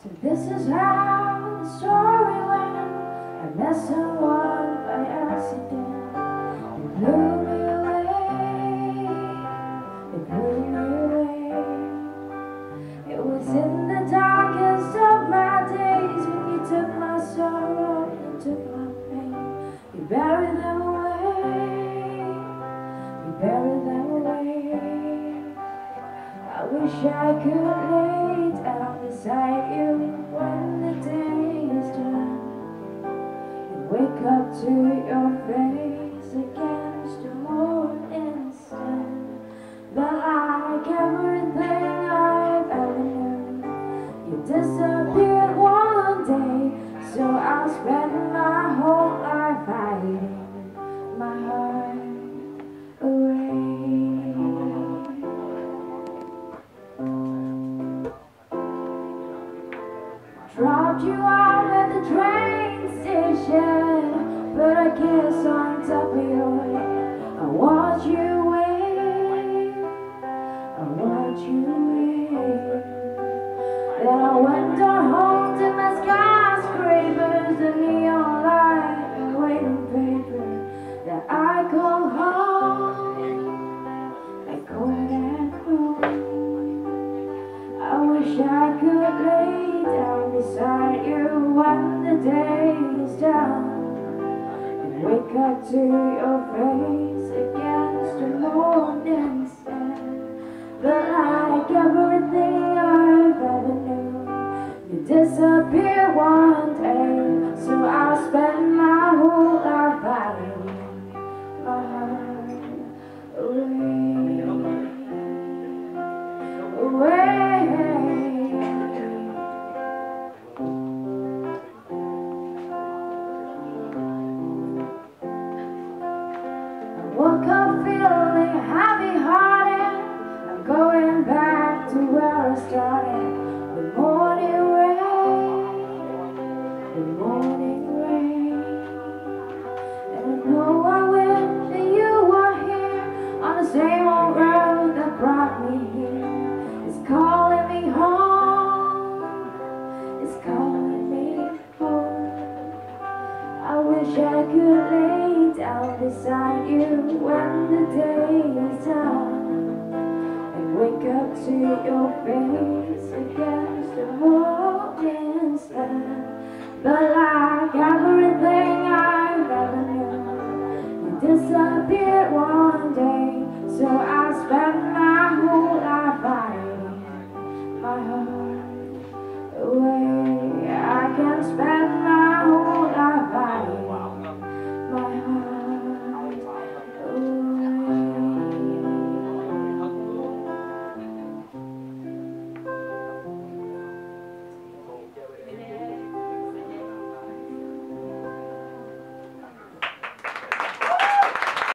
So this is how the story went. I met someone by accident. It blew me away. It blew me away. It was in the darkest of my days when you took my sorrow, you took my pain. You buried them away. You buried them away. I wish I could lay down beside you when the day is done and wake up to your face against the morning sun. But like everything I've ever known, you disappeared one day, so I spent my whole life hiding my heart away. Dropped you off at the train station, but I guess on top of your head I watch you wait, I watch you wait. Then I went on home to my skyscrapers, the neon light and waiting paper that I call home, I call that home. I wish I could lay down beside you when the day is done and wake up to your face against the morning sun. But like everything I've ever known, you disappear one day, so I spend my whole life hiding my heart away, away. Woke up feeling heavy-hearted. I'm going back to where I started. The morning rain, the morning rain. And I know I wish that you were here on the same old road that brought me here. It's calling me home, it's calling me home. I wish I could lay down beside you when the day is done and wake up to your face against the morning sun. But like everything I've ever known, you disappeared one day, so I spent my whole life hiding my heart.